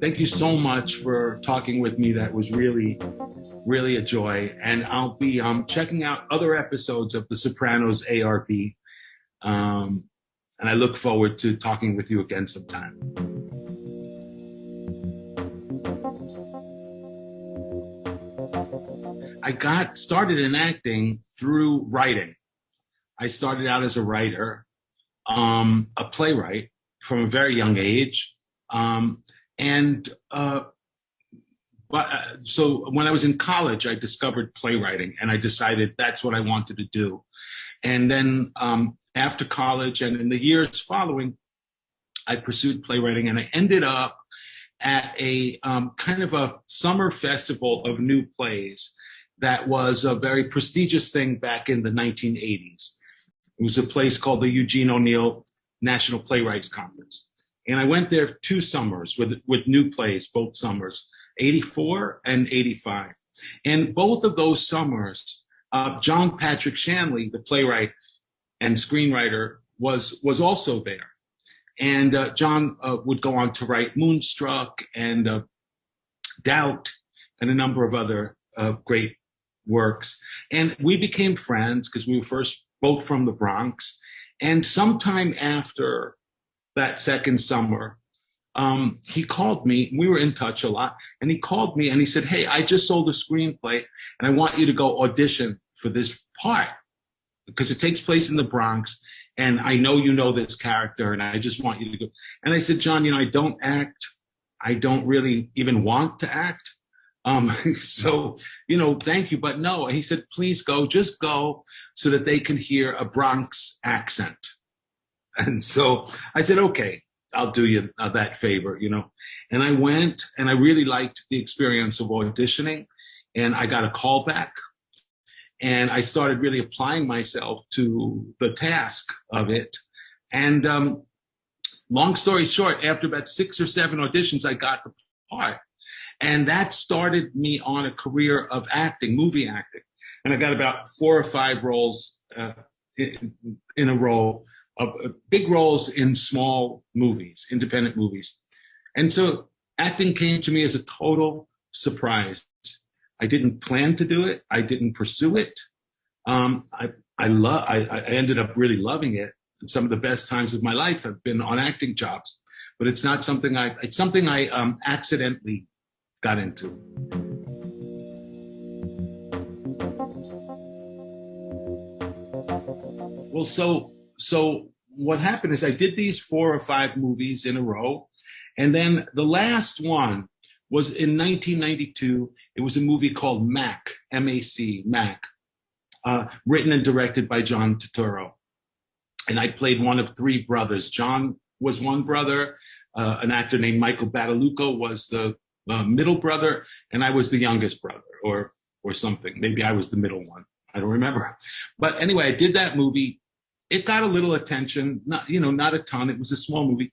Thank you so much for talking with me. That was really, really a joy. And I'll be checking out other episodes of the Sopranos ARP. And I look forward to talking with you again sometime. I got started in acting through writing. I started out as a writer, a playwright from a very young age. So when I was in college, I discovered playwriting and I decided that's what I wanted to do. And then after college and in the years following, I pursued playwriting and I ended up at a kind of a summer festival of new plays that was a very prestigious thing back in the 1980s. It was a place called the Eugene O'Neill National Playwrights Conference. And I went there 2 summers with new plays, both summers, 84 and 85. And both of those summers, John Patrick Shanley, the playwright and screenwriter, was also there. And John would go on to write Moonstruck and Doubt and a number of other great works. And we became friends because we were first both from the Bronx. And sometime after that second summer, he called me. We were in touch a lot. And he called me and he said, "Hey, I just sold a screenplay and I want you to go audition for this part because it takes place in the Bronx. And I know you know this character and I just want you to go." And I said, "John, I don't act. I don't really even want to act. So, thank you, but no." And he said, "Please go, just go so that they can hear a Bronx accent." And so I said, "Okay, I'll do you that favor, And I went and I really liked the experience of auditioning and I got a call back and I started really applying myself to the task of it. And long story short, after about 6 or 7 auditions, I got the part. And that started me on a career of acting, movie acting. And I got about 4 or 5 roles in a row, big roles in small movies, independent movies. And so acting came to me as a total surprise. I didn't plan to do it. I didn't pursue it. I ended up really loving it. Some of the best times of my life have been on acting jobs, but it's not something it's something I accidentally got into. Well, so what happened is I did these 4 or 5 movies in a row. And then the last one was in 1992. It was a movie called Mac, M-A-C, Mac, written and directed by John Turturro. And I played one of 3 brothers. John was one brother. An actor named Michael Badalucco was the middle brother. And I was the youngest brother or something. Maybe I was the middle one. I don't remember. But anyway, I did that movie. It got a little attention, not a ton. It was a small movie.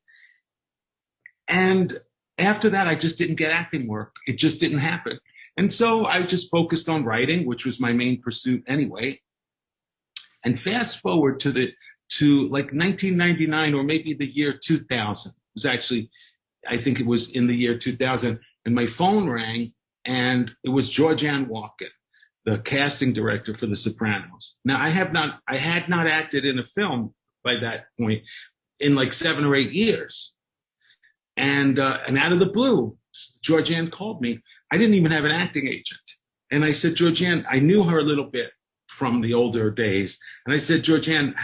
And after that, I just didn't get acting work. It just didn't happen. And so I just focused on writing, which was my main pursuit anyway. And fast forward to like 1999 or maybe the year 2000. It was actually, I think it was in the year 2000. And my phone rang and it was Georgianne Walken, the casting director for The Sopranos. Now, I had not acted in a film by that point in like 7 or 8 years. And out of the blue, Georgianne called me. I didn't even have an acting agent. And I said, "Georgianne," I knew her a little bit from the older days. And I said, "Georgianne,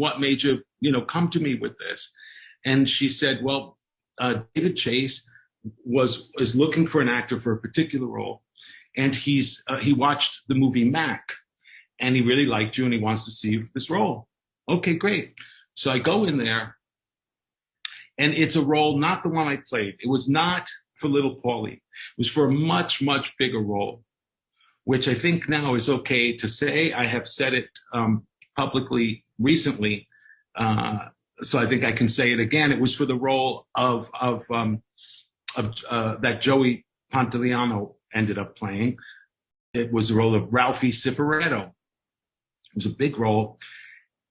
what made you, come to me with this?" And she said, "Well, David Chase is looking for an actor for a particular role. And he watched the movie Mac and he really liked you and he wants to see you for this role." Okay, great. So I go in there and it's a role, not the one I played. It was not for Little Paulie. It was for a much, much bigger role, which I think now is okay to say. I have said it publicly recently. So I think I can say it again. It was for the role of that Joey Pantoliano ended up playing. It was the role of Ralphie Cifaretto. It was a big role.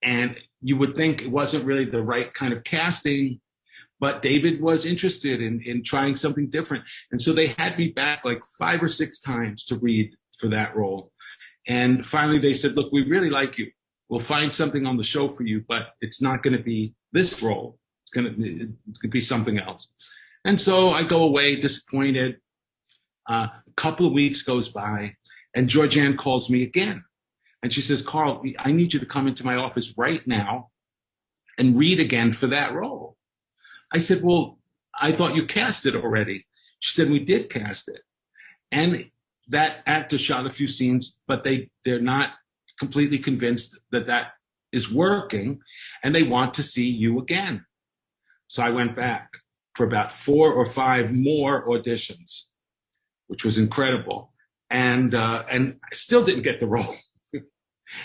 And you would think it wasn't really the right kind of casting, but David was interested in trying something different. And so they had me back like 5 or 6 times to read for that role. And finally they said, look, we really like you. We'll find something on the show for you, but it's not going to be this role. It's going to be something else. And so I go away disappointed. A couple of weeks goes by, and Georgianne calls me again. And she says, Carl, I need you to come into my office right now and read again for that role. I said, well, I thought you cast it already. She said, we did cast it. And that actor shot a few scenes, but they're not completely convinced that that is working, and they want to see you again. So I went back for about 4 or 5 more auditions, which was incredible. And I still didn't get the role.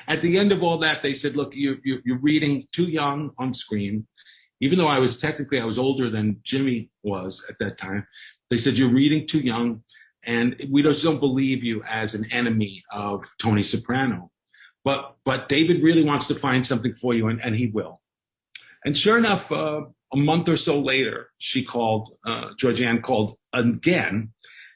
At the end of all that, they said, look, you're reading too young on screen. Even though I was older than Jimmy was at that time. They said, you're reading too young, and we just don't believe you as an enemy of Tony Soprano. But David really wants to find something for you, and he will. And sure enough, a month or so later, Georgianne called again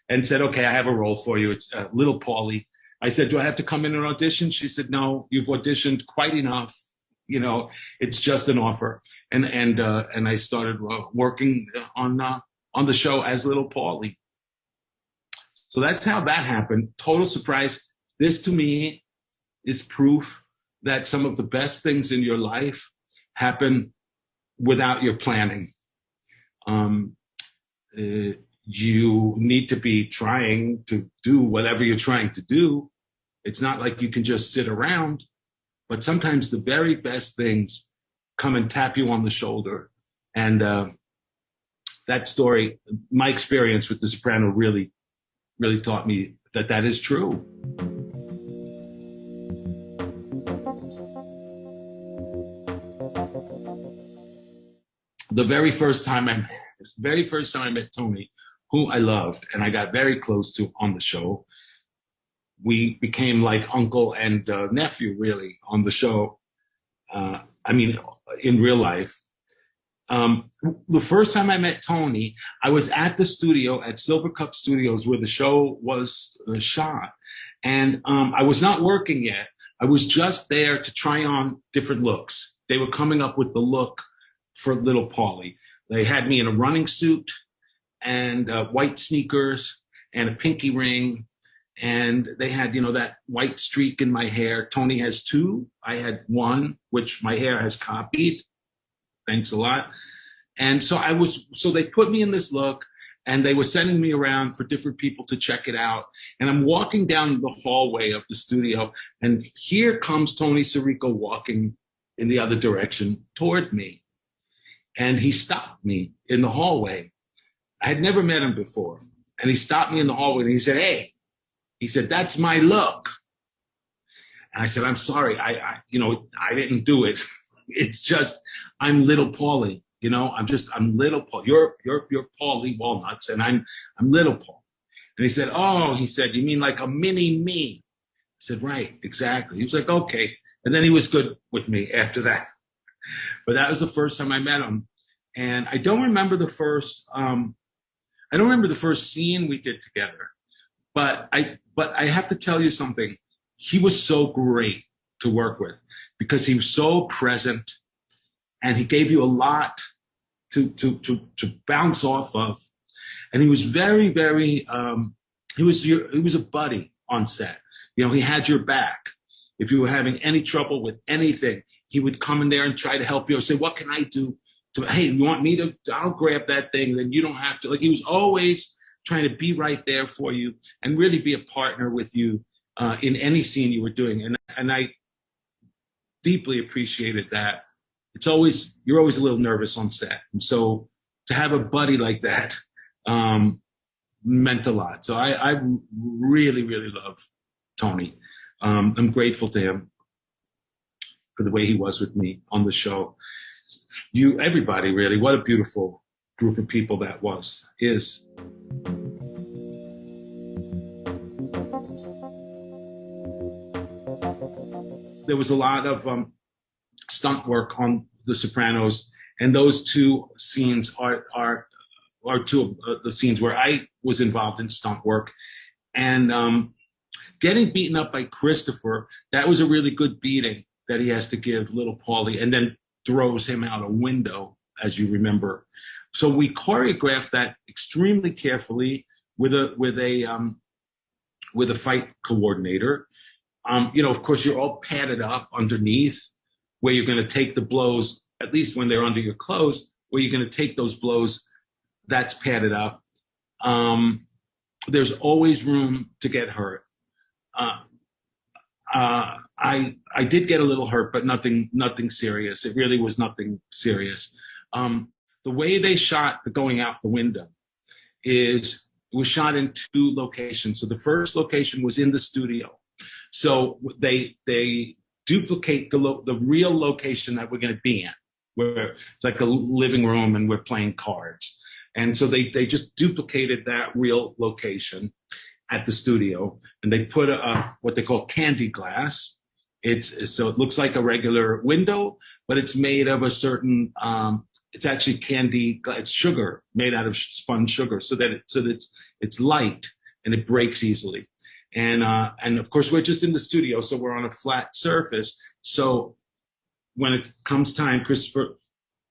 and said, okay, I have a role for you. It's Little Paulie. I said, do I have to come in and audition? She said, no, you've auditioned quite enough. You know, it's just an offer. And I started working on the show as Little Paulie. So that's how that happened. Total surprise. This to me is proof that some of the best things in your life happen without your planning. You need to be trying to do whatever you're trying to do. It's not like you can just sit around, but sometimes the very best things come and tap you on the shoulder. And that story, my experience with The Soprano really, really taught me that that is true. The very first time I met Tony, who I loved and I got very close to on the show, we became like uncle and nephew, really, on the show. In real life. The first time I met Tony, I was at the studio at Silver Cup Studios where the show was shot. And I was not working yet. I was just there to try on different looks. They were coming up with the look for Little Paulie. They had me in a running suit and white sneakers and a pinky ring. And they had, that white streak in my hair. Tony has 2. I had 1, which my hair has copied. Thanks a lot. And so they put me in this look, and they were sending me around for different people to check it out. And I'm walking down the hallway of the studio, and here comes Tony Sirico walking in the other direction toward me. And he stopped me in the hallway. I had never met him before. And he stopped me in the hallway, and he said, hey, he said, that's my look. And I said, I'm sorry. I didn't do it. It's just, I'm Little Paulie. I'm Little Paulie. You're Paulie Walnuts, and I'm Little Paul. And he said, you mean like a mini me? I said, right, exactly. He was like, okay. And then he was good with me after that. But that was the first time I met him. And I don't remember the first scene we did together. But I have to tell you something. He was so great to work with because he was so present, and he gave you a lot to bounce off of. And he was very, very, he was a buddy on set. He had your back. If you were having any trouble with anything, he would come in there and try to help you, or say, what can I do? Hey, you want me to, I'll grab that thing, then you don't have to. Like, he was always trying to be right there for you and really be a partner with you in any scene you were doing. And I deeply appreciated that. You're always a little nervous on set. And so to have a buddy like that meant a lot. So I really, really love Tony. I'm grateful to him for the way he was with me on the show. Everybody really, what a beautiful group of people that is. There was a lot of stunt work on The Sopranos, And those two scenes are two of the scenes where I was involved in stunt work. And getting beaten up by Christopher, that was a really good beating that he has to give Little Paulie, and then throws him out a window, as you remember. So we choreographed that extremely carefully with a fight coordinator. Of course, you're all padded up underneath where you're going to take the blows, at least when they're under your clothes, where you're going to take those blows, that's padded up. There's always room to get hurt. I did get a little hurt, but nothing serious. It really was nothing serious. The way they shot the going out the window it was shot in two locations. So the first location was in the studio. So they duplicate the real location that we're going to be in, where it's like a living room and we're playing cards. And so they just duplicated that real location at the studio, and they put what they call candy glass. So it looks like a regular window, but it's made of a certain. It's actually candy. It's sugar made out of spun sugar, so that it's light and it breaks easily. And of course we're just in the studio, so we're on a flat surface. So when it comes time, Christopher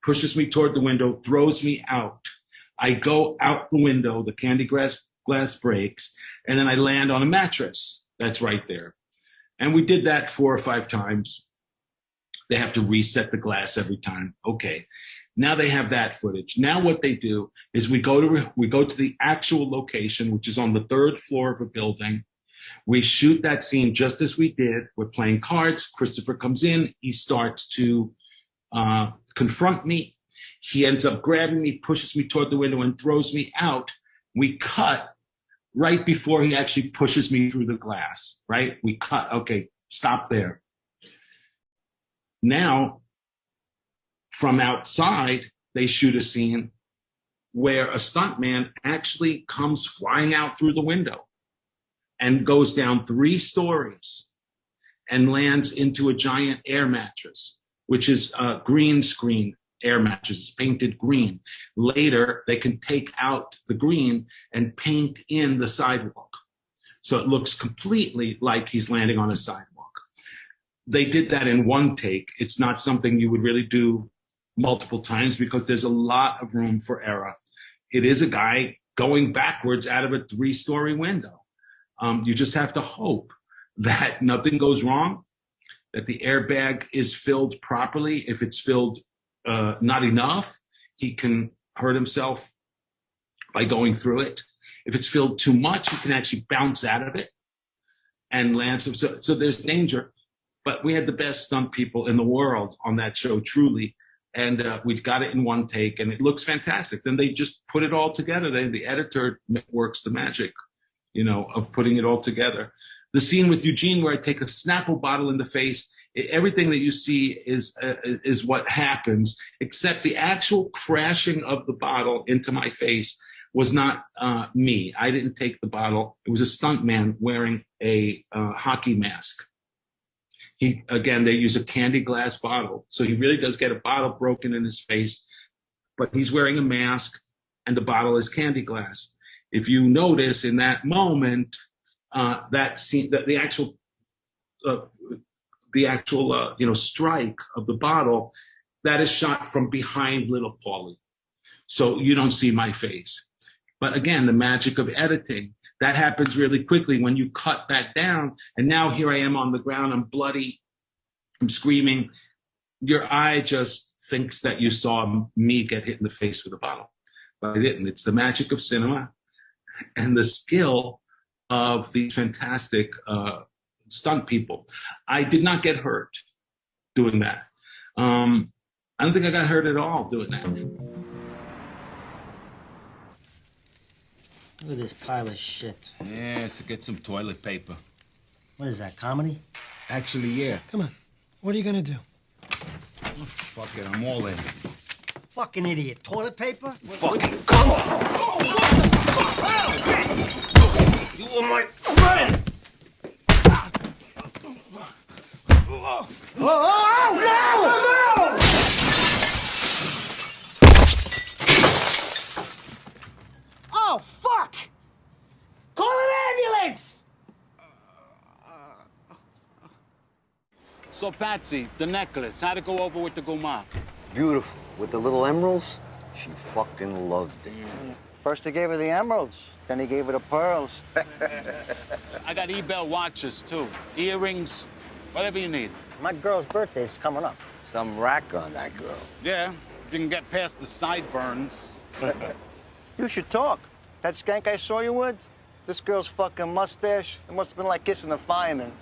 pushes me toward the window, throws me out. I go out the window. The candy glass breaks, and then I land on a mattress that's right there. And we did that 4 or 5 times. They have to reset the glass every time. Okay. Now they have that footage. Now what they do is we go to the actual location, which is on the 3rd floor of a building. We shoot that scene just as we did. We're playing cards. Christopher comes in. He starts to confront me. He ends up grabbing me, pushes me toward the window, and throws me out. We cut right before he actually pushes me through the glass, right? We cut. Okay, stop there. Now, from outside, they shoot a scene where a stuntman actually comes flying out through the window and goes down 3 stories and lands into a giant air mattress, which is a green screen air mattress. It's painted green. Later, they can take out the green and paint in the sidewalk. So it looks completely like he's landing on a sidewalk. They did that in one take. It's not something you would really do multiple times because there's a lot of room for error. It is a guy going backwards out of a 3-story window. You just have to hope that nothing goes wrong, that the airbag is filled properly. If it's filled not enough, he can hurt himself by going through it. If it's filled too much, he can actually bounce out of it and land. So there's danger. But we had the best stunt people in the world on that show, truly. And we've got it in one take, and it looks fantastic. Then they just put it all together. The editor works the magic, of putting it all together. The scene with Eugene where I take a Snapple bottle in the face, everything that you see is what happens, except the actual crashing of the bottle into my face was not me. I didn't take the bottle. It was a stuntman wearing a hockey mask. They use a candy glass bottle. So he really does get a bottle broken in his face, but he's wearing a mask and the bottle is candy glass. If you notice in that moment, that scene, the actual strike of the bottle, that is shot from behind Little Paulie. So you don't see my face. But again, the magic of editing, that happens really quickly when you cut that down. And now here I am on the ground, I'm bloody, I'm screaming. Your eye just thinks that you saw me get hit in the face with a bottle. But I didn't. It's the magic of cinema and the skill of these fantastic stunt people. I did not get hurt doing that. I don't think I got hurt at all doing that. Look at this pile of shit. Yeah, so get some toilet paper. What is that, comedy? Actually, yeah. Come on. What are you gonna do? Oh, fuck it, I'm all in. Fucking idiot. Toilet paper? Fucking come on! You were my friend! Oh, no! Oh, fuck! Call an ambulance! So, Patsy, the necklace, how'd it go over with the guma? Beautiful. With the little emeralds, she fucking loved it. First he gave her the emeralds, then he gave her the pearls. I got Ebel watches, too. Earrings, whatever you need. My girl's birthday's coming up. Some rack on that girl. Yeah, you can get past the sideburns. You should talk. That skank I saw you with, this girl's fucking mustache, it must have been like kissing a fireman.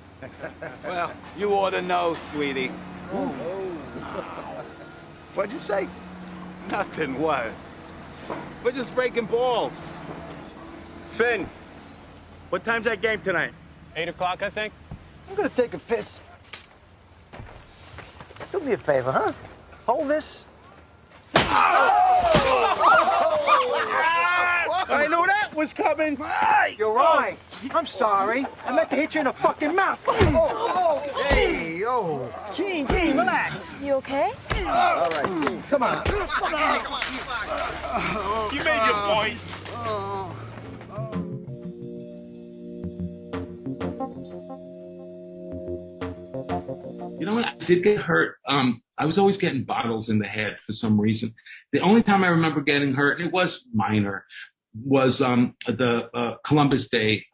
Well, you ought to know, sweetie. What'd you say? Nothing, what? We're just breaking balls. Finn, what time's that game tonight? 8 o'clock, I think. I'm gonna take a piss. Do me a favor, huh? Hold this. I knew that was coming. You're right. I'm sorry. I meant to hit you in the fucking mouth. Hey, yo. Gene, relax. You okay? All right, Gene, come on. You made your point. You know what? I did get hurt. I was always getting bottles in the head for some reason. The only time I remember getting hurt, and it was minor, was the Columbus Day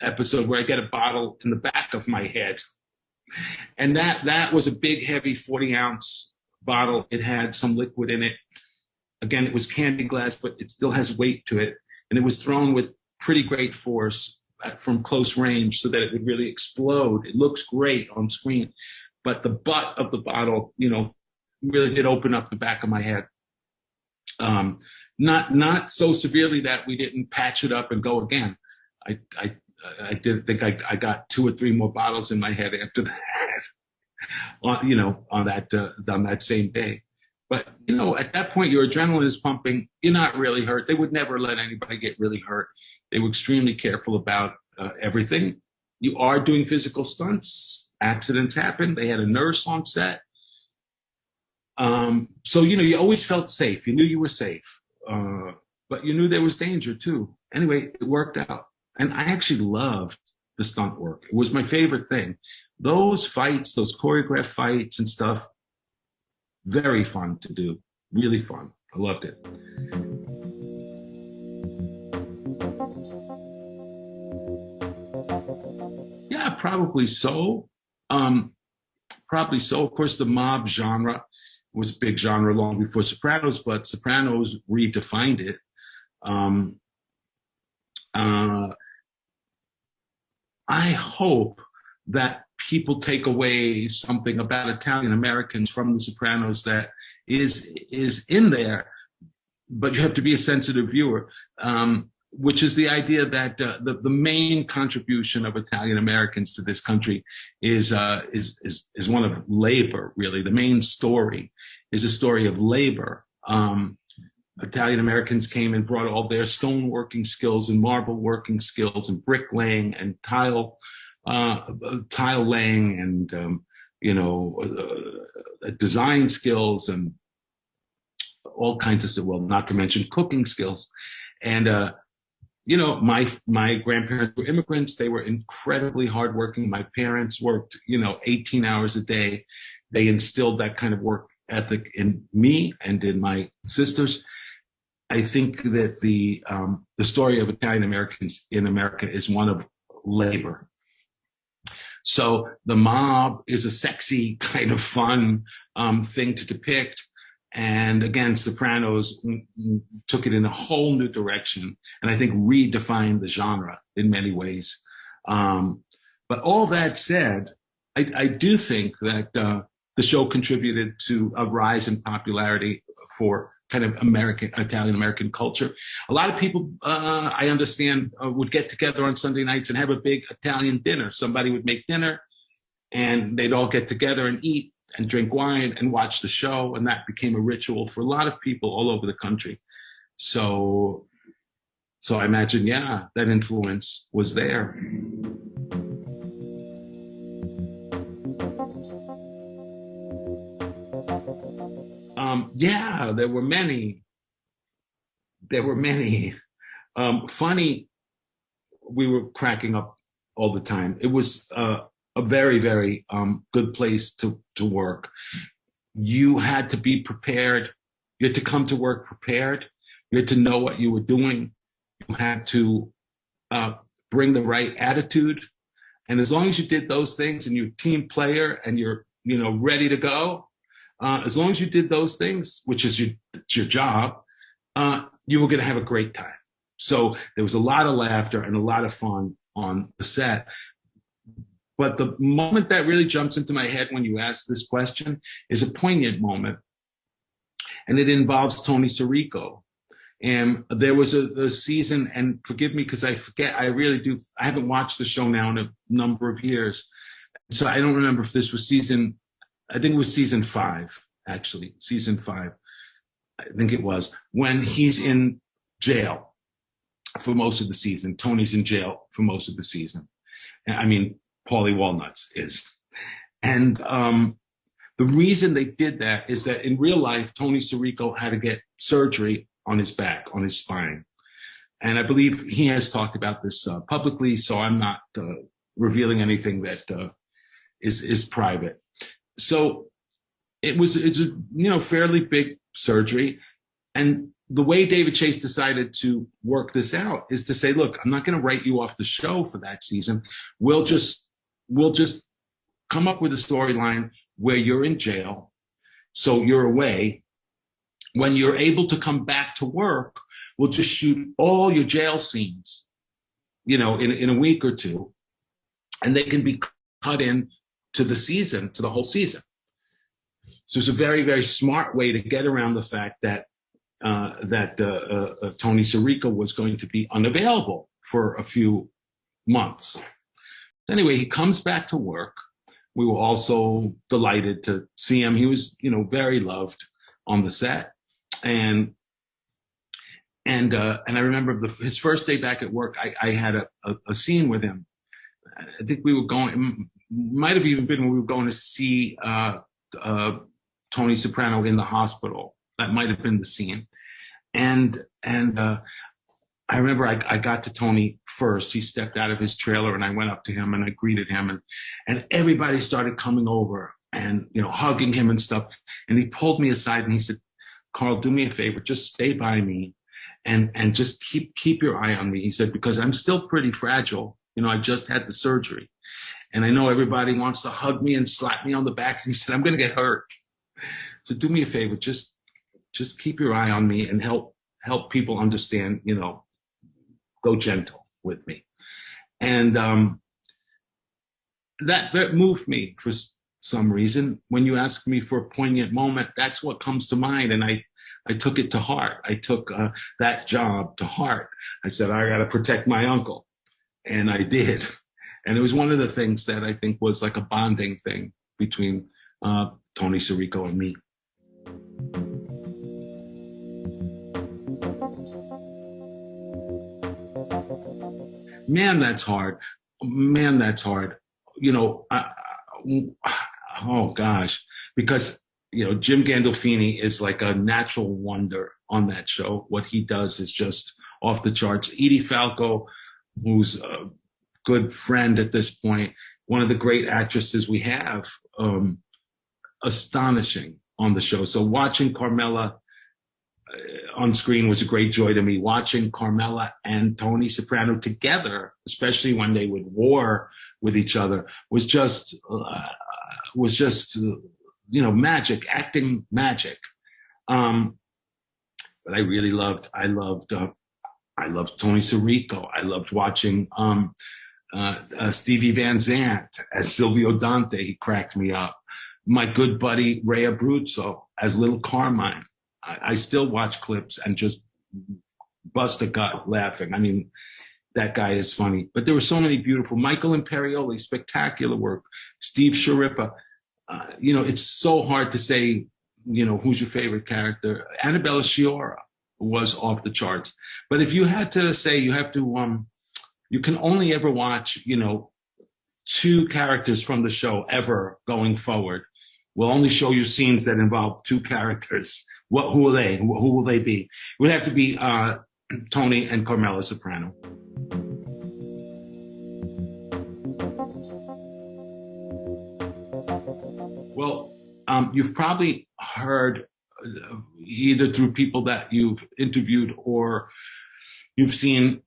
episode where I get a bottle in the back of my head. And that was a big, heavy 40-ounce bottle. It had some liquid in it. Again, it was candy glass, but it still has weight to it. And it was thrown with pretty great force from close range so that it would really explode. It looks great on screen. But the butt of the bottle, really did open up the back of my head. Not so severely that we didn't patch it up and go again. I did think I got 2 or 3 more bottles in my head after that, on that same day. But, at that point, your adrenaline is pumping. You're not really hurt. They would never let anybody get really hurt. They were extremely careful about everything. You are doing physical stunts. Accidents happen. They had a nurse on set. So, you always felt safe. You knew you were safe. But you knew there was danger, too. Anyway, it worked out. And I actually loved the stunt work. It was my favorite thing. Those fights, those choreographed fights and stuff, very fun to do. Really fun. I loved it. Yeah, probably so. Probably so. Of course, the mob genre was a big genre long before Sopranos, but Sopranos redefined it. I hope that people take away something about Italian Americans from the Sopranos that is in there, but you have to be a sensitive viewer, which is the idea that the main contribution of Italian Americans to this country is one of labor. Really, the main story is a story of labor. Italian Americans came and brought all their stone working skills and marble working skills and bricklaying and tile laying and design skills and all kinds of stuff. Well, not to mention cooking skills. And my grandparents were immigrants. They were incredibly hardworking. My parents worked 18 hours a day. They instilled that kind of work ethic in me and in my sisters. I think that the story of Italian Americans in America is one of labor. So the mob is a sexy kind of fun thing to depict. And again, Sopranos took it in a whole new direction and I think redefined the genre in many ways. But all that said, I do think that the show contributed to a rise in popularity for kind of Italian American culture. A lot of people, I understand, would get together on Sunday nights and have a big Italian dinner. Somebody would make dinner and they'd all get together and eat and drink wine and watch the show. And that became a ritual for a lot of people all over the country. So I imagine, that influence was there. There were many Funny, we were cracking up all the time. It was a very, very good place to work. You had to be prepared. You had to come to work prepared. You had to know what you were doing. You had to bring the right attitude. And as long as you did those things and you're a team player and you're, ready to go, as long as you did those things, which is your job, you were going to have a great time. So there was a lot of laughter and a lot of fun on the set. But the moment that really jumps into my head when you ask this question is a poignant moment. And it involves Tony Sirico. And there was a season, and forgive me because I forget, I really do, I haven't watched the show now in a number of years. So I don't remember if this was I think it was season 5, actually, season 5. I think it was, when he's in jail for most of the season. Tony's in jail for most of the season. I mean, Paulie Walnuts is. And the reason they did that is that in real life, Tony Sirico had to get surgery on his back, on his spine. And I believe he has talked about this publicly, so I'm not revealing anything that is private. So it's a fairly big surgery. And the way David Chase decided to work this out is to say, look, I'm not going to write you off the show for that season. We'll just come up with a storyline where you're in jail, so you're away. When you're able to come back to work, we'll just shoot all your jail scenes, in a week or two, and they can be cut in to the season, to the whole season. So it's a very, very smart way to get around the fact that Tony Sirico was going to be unavailable for a few months. Anyway, he comes back to work. We were also delighted to see him. He was, very loved on the set. And I remember his first day back at work, I had a scene with him. I think we were going, might have even been when we were going to see Tony Soprano in the hospital. That might have been the scene. And I remember I got to Tony first. He stepped out of his trailer and I went up to him and I greeted him and everybody started coming over and, hugging him and stuff. And he pulled me aside and he said, Carl, do me a favor, just stay by me and just keep your eye on me. He said, because I'm still pretty fragile. I just had the surgery and I know everybody wants to hug me and slap me on the back. And he said, I'm going to get hurt. So do me a favor, just keep your eye on me and help people understand, go gentle with me. And that moved me for some reason. When you ask me for a poignant moment, that's what comes to mind. And I took it to heart. I took that job to heart. I said, I got to protect my uncle. And I did. And it was one of the things that I think was like a bonding thing between Tony Sirico and me. Man, that's hard. Oh gosh, because Jim Gandolfini is like a natural wonder on that show. What he does is just off the charts. Edie Falco, who's a good friend at this point, one of the great actresses we have, astonishing on the show. So watching Carmela on screen was a great joy to me. Watching Carmela and Tony Soprano together, especially when they would war with each other, was just magic, acting magic. But I really loved Tony Sirico. I loved watching Stevie Van Zandt as Silvio Dante. He cracked me up. My good buddy Rae Bega as Little Carmine. I still watch clips and just bust a gut laughing. I mean, that guy is funny. But there were so many beautiful. Michael Imperioli, spectacular work. Steve Sciarippa. It's so hard to say, who's your favorite character. Annabella Sciorra was off the charts. But if you had to say, you can only ever watch, 2 characters from the show ever going forward. We'll only show you scenes that involve 2 characters. Who are they? Who will they be? It would have to be Tony and Carmela Soprano. Well, you've probably heard either through people that you've interviewed or you've seen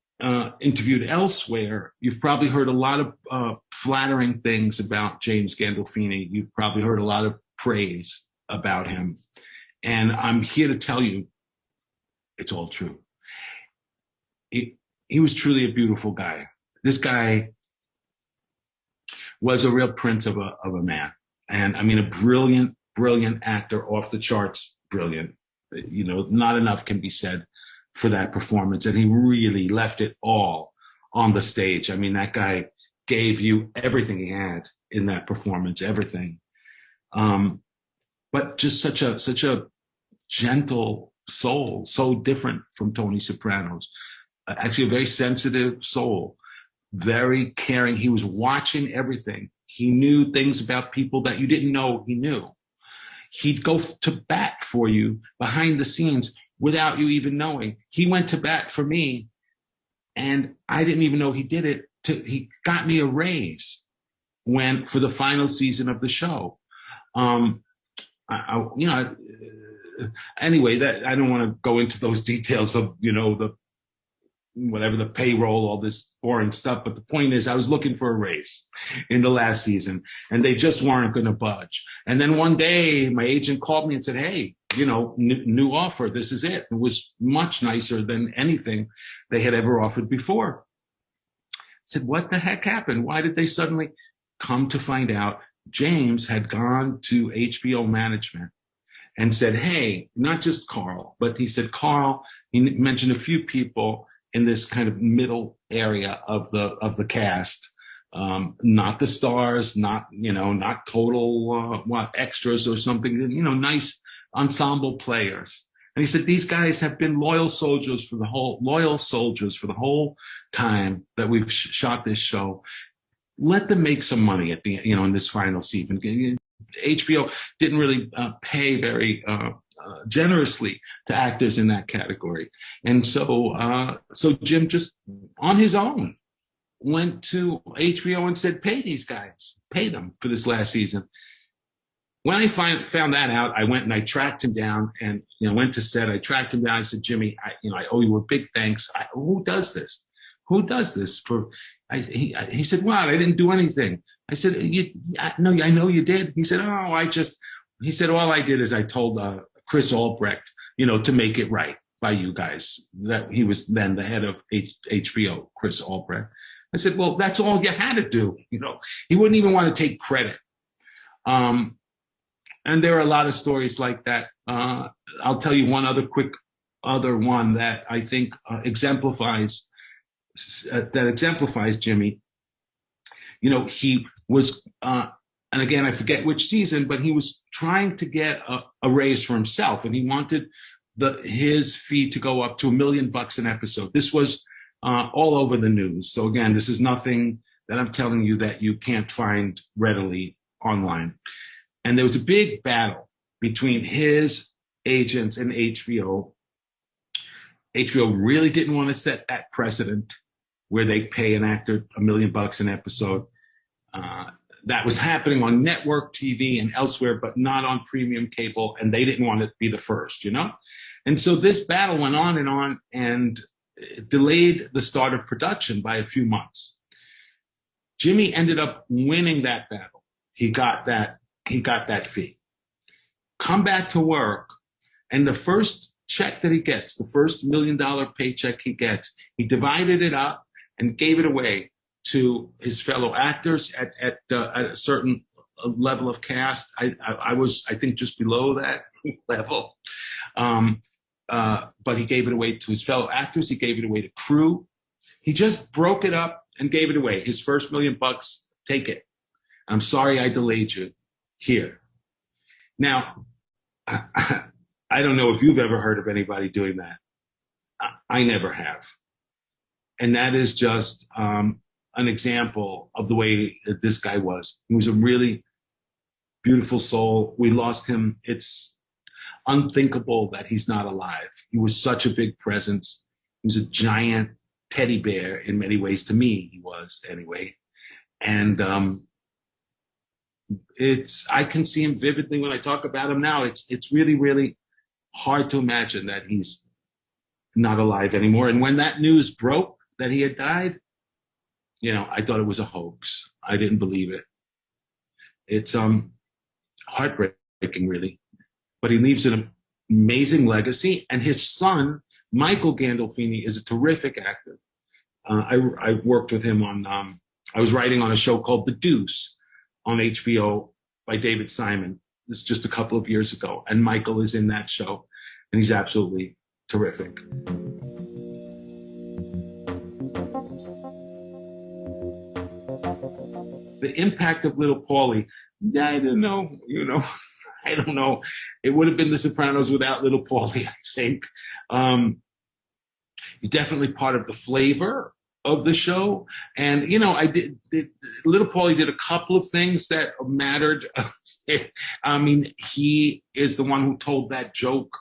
interviewed elsewhere, you've probably heard a lot of flattering things about James Gandolfini. You've probably heard a lot of praise about him. And I'm here to tell you, it's all true. He was truly a beautiful guy. This guy was a real prince of a man. And I mean, a brilliant, brilliant actor, off the charts, brilliant. You know, not enough can be said for that performance. And he really left it all on the stage. I mean, that guy gave you everything he had in that performance, everything. But just such a gentle soul, so different from Tony Soprano's. Actually, a very sensitive soul, very caring. He was watching everything. He knew things about people that you didn't know he knew. He'd go to bat for you behind the scenes without you even knowing. He went to bat for me, and I didn't even know he did it. He got me a raise for the final season of the show. Anyway, that I don't want to go into those details of, the payroll, all this boring stuff. But the point is, I was looking for a raise in the last season, and they just weren't going to budge. And then one day, my agent called me and said, hey, new offer. This is it. It was much nicer than anything they had ever offered before. I said, what the heck happened? Why did they suddenly come to find out? James had gone to HBO management and said, hey, not just Carl, but he said, Carl, he mentioned a few people in this kind of middle area of the cast, not the stars, not total extras or something, nice ensemble players. And he said, these guys have been loyal soldiers for the whole time that we've shot this show. Let them make some money at the, in this final season. HBO didn't really pay very generously to actors in that category. And so Jim just on his own went to HBO and said, pay these guys, pay them for this last season. When I found that out, I went and I tracked him down and went to set. I tracked him down. I said, Jimmy, I owe you a big thanks. Who does this? Who does this for? He said, what? I didn't do anything. I said, no, I know you did. He said, he said, all I did is I told Chris Albrecht, to make it right by you guys. That he was then the head of HBO, Chris Albrecht. I said, well, that's all you had to do. He wouldn't even want to take credit. And there are a lot of stories like that. I'll tell you one other one that I think exemplifies Jimmy. He was, and again, I forget which season, but he was trying to get a raise for himself, and he wanted his fee to go up to $1 million an episode. This was all over the news. So again, this is nothing that I'm telling you that you can't find readily online. And there was a big battle between his agents and HBO. HBO really didn't want to set that precedent where they pay an actor $1 million an episode. That was happening on network TV and elsewhere, but not on premium cable, and they didn't want to be the first, And so this battle went on and delayed the start of production by a few months. Jimmy ended up winning that battle. He got that fee. Come back to work, and the first check that he gets, the first $1 million paycheck he gets, he divided it up and gave it away to his fellow actors at a certain level of cast. I was, I think, just below that level. But he gave it away to his fellow actors. He gave it away to crew. He just broke it up and gave it away. His first $1 million, take it. I'm sorry I delayed you. Here. Now, I don't know if you've ever heard of anybody doing that. I never have. And that is just an example of the way that this guy was. He was a really beautiful soul. We lost him. It's unthinkable that he's not alive. He was such a big presence He was a giant teddy bear in many ways. To me, he was anyway. And I can see him vividly when I talk about him now. It's really, really hard to imagine that he's not alive anymore. And when that news broke that he had died, I thought it was a hoax. I didn't believe it. It's heartbreaking, really. But he leaves an amazing legacy, and his son, Michael Gandolfini, is a terrific actor. I worked with him on, I was writing on a show called The Deuce on HBO by David Simon. This is just a couple of years ago, and Michael is in that show, and he's absolutely terrific. The impact of Little Paulie, I don't know, I don't know. It would have been The Sopranos without Little Paulie, I think. He's definitely part of the flavor of the show. And, I did Little Paulie did a couple of things that mattered. I mean, he is the one who told that joke.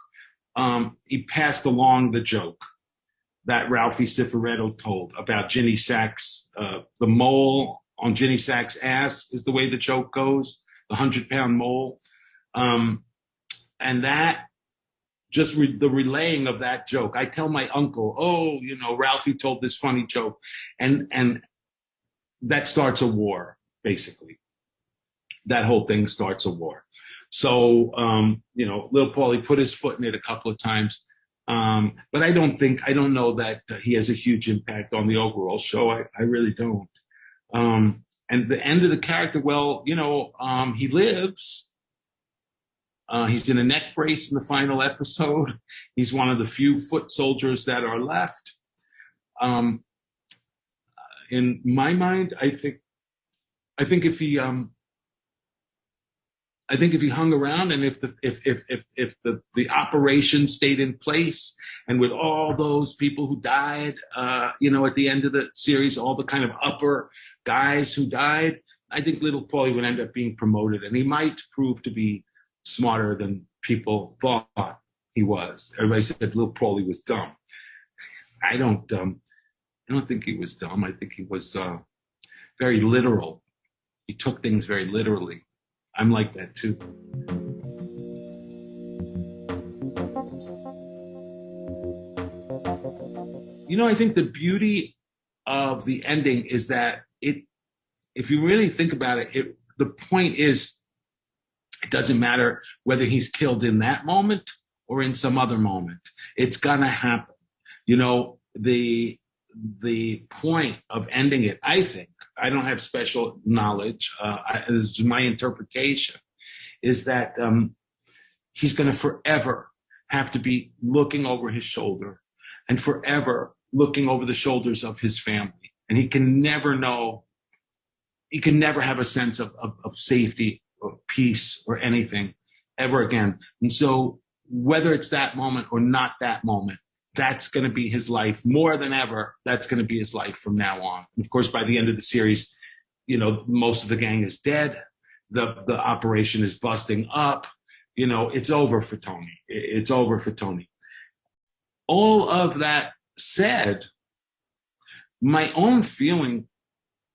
He passed along the joke that Ralphie Cifaretto told about Ginny Sack's, the mole on Ginny Sack's ass is the way the joke goes, the 100-pound mole. And that, just the relaying of that joke. I tell my uncle, Ralphie told this funny joke. And that starts a war, basically. That whole thing starts a war. So, Little Paulie put his foot in it a couple of times. But I don't know that he has a huge impact on the overall show. I really don't. And the end of the character, he lives. He's in a neck brace in the final episode. He's one of the few foot soldiers that are left. In my mind, I think if he hung around, and if the operation stayed in place, and with all those people who died, at the end of the series, all the kind of upper guys who died, I think Little Paulie would end up being promoted, and he might prove to be smarter than people thought he was. Everybody said Little Paulie was dumb. I don't think he was dumb. I think he was very literal. He took things very literally. I'm like that too. I think the beauty of the ending is that if you really think about it, the point is, it doesn't matter whether he's killed in that moment or in some other moment. It's gonna happen. The point of ending it, I think, I don't have special knowledge, this is my interpretation, is that he's gonna forever have to be looking over his shoulder and forever looking over the shoulders of his family. And he can never have a sense of safety or peace or anything ever again. And so whether it's that moment or not that moment, that's going to be his life more than ever. That's going to be his life from now on. And of course, by the end of the series, most of the gang is dead. The operation is busting up. It's over for Tony. It's over for Tony. All of that said, my own feeling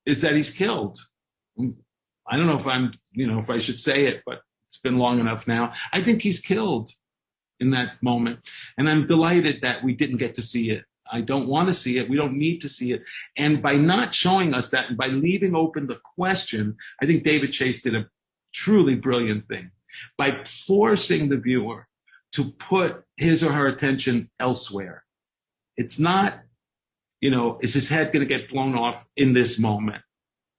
is that he's killed. I don't know if I should say it, but it's been long enough now. I think he's killed in that moment. And I'm delighted that we didn't get to see it. I don't want to see it. We don't need to see it. And by not showing us that, and by leaving open the question, I think David Chase did a truly brilliant thing. By forcing the viewer to put his or her attention elsewhere. It's not, is his head going to get blown off in this moment?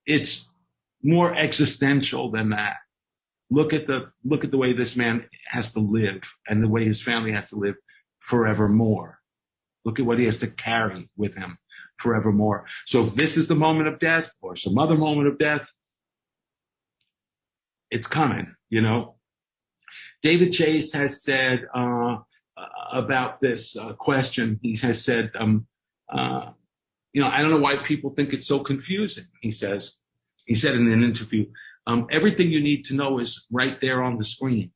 It's more existential than that. Look at the way this man has to live and the way his family has to live forevermore. Look at what he has to carry with him forevermore. So if this is the moment of death or some other moment of death, it's coming, David Chase has said about this question, he has said, I don't know why people think it's so confusing. He said in an interview, everything you need to know is right there on the screen.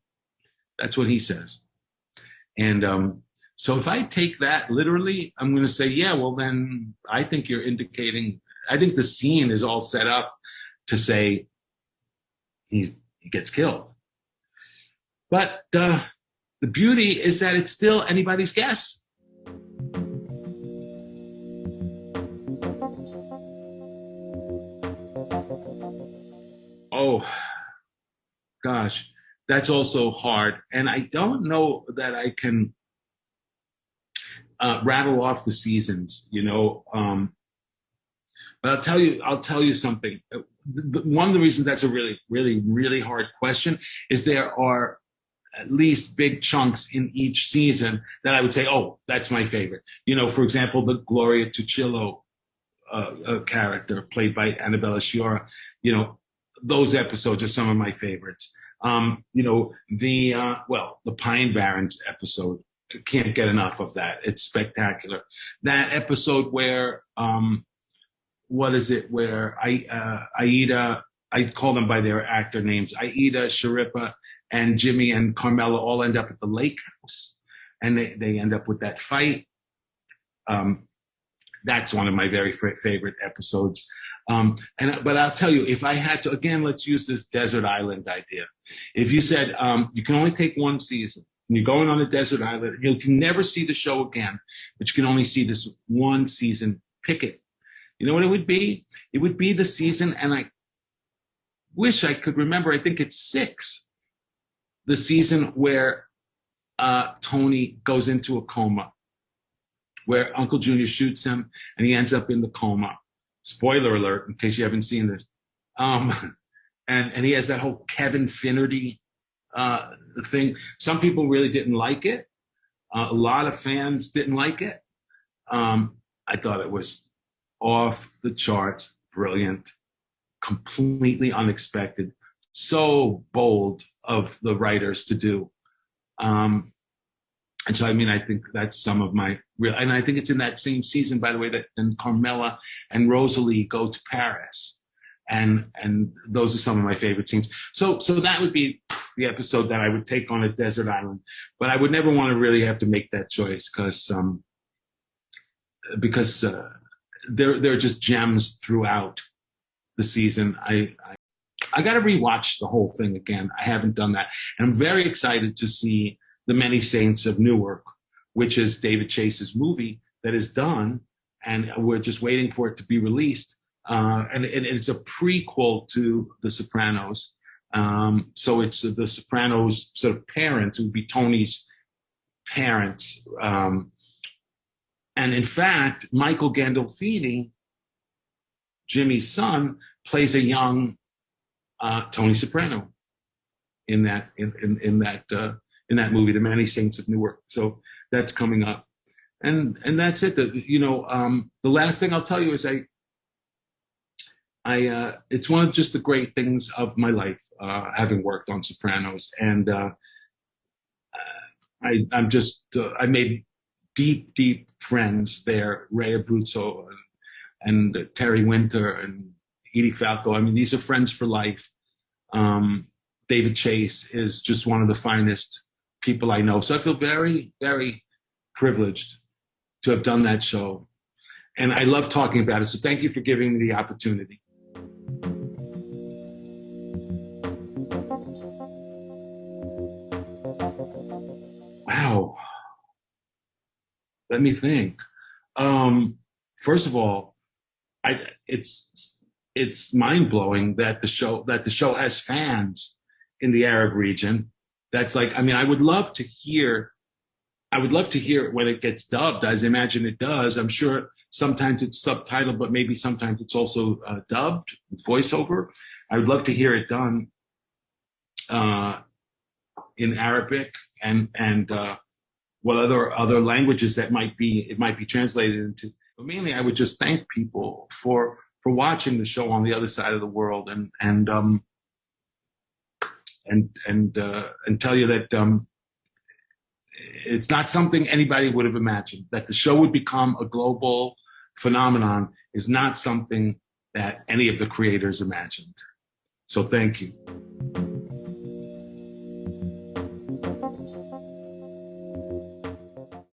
That's what he says. And So if I take that literally, I'm going to say, yeah, well, then I think you're indicating, I think the scene is all set up to say he gets killed. But the beauty is that it's still anybody's guess. Oh, gosh, that's also hard. And I don't know that I can rattle off the seasons, you know. But I'll tell you something. One of the reasons that's a really, really, really hard question is there are at least big chunks in each season that I would say, oh, that's my favorite. You know, for example, the Gloria Tuccillo character played by Annabella Sciorra, you know, those episodes are some of my favorites. You know, the Pine Barrens episode, can't get enough of that. It's spectacular. That episode where, where Aida, I call them by their actor names, Aida, Sharippa, and Jimmy and Carmela all end up at the lake house. And they end up with that fight. That's one of my very favorite episodes. But I'll tell you, if I had to, again, let's use this desert island idea. If you said you can only take one season, and you're going on a desert island, you can never see the show again, but you can only see this one season, pick it. You know what it would be? It would be the season, and I wish I could remember, I think it's 6, the season where Tony goes into a coma, where Uncle Junior shoots him, and he ends up in the coma. Spoiler alert, in case you haven't seen this. And he has that whole Kevin Finnerty thing. Some people really didn't like it. A lot of fans didn't like it. I thought it was off the charts, brilliant, completely unexpected, so bold of the writers to do. And so, I mean, I think that's some of my real, and I think it's in that same season, by the way, that then Carmela and Rosalie go to Paris. And those are some of my favorite scenes. So that would be the episode that I would take on a desert island, but I would never want to really have to make that choice because there are just gems throughout the season. I got to rewatch the whole thing again. I haven't done that. And I'm very excited to see The Many Saints of Newark, which is David Chase's movie that is done, and we're just waiting for it to be released. And it's a prequel to The Sopranos. So it's the Sopranos sort of parents. It would be Tony's parents. And in fact, Michael Gandolfini, Jimmy's son, plays a young Tony Soprano in that movie, The Many Saints of Newark. So that's coming up, and that's it. The last thing I'll tell you is it's one of just the great things of my life, having worked on Sopranos, and I made deep friends there, Ray Abruzzo and Terry Winter and Edie Falco. I mean, these are friends for life. David Chase is just one of the finest people I know. So I feel very, very privileged to have done that show. And I love talking about it. So thank you for giving me the opportunity. Wow. Let me think. First of all, it's mind-blowing that the show has fans in the Arab region. That's like, I mean, I would love to hear when it gets dubbed, as I imagine it does. I'm sure sometimes it's subtitled, but maybe sometimes it's also dubbed with voiceover. I would love to hear it done in Arabic and what other languages that might be translated into. But mainly, I would just thank people for watching the show on the other side of the world, and tell you that it's not something anybody would have imagined. That the show would become a global phenomenon is not something that any of the creators imagined. So thank you.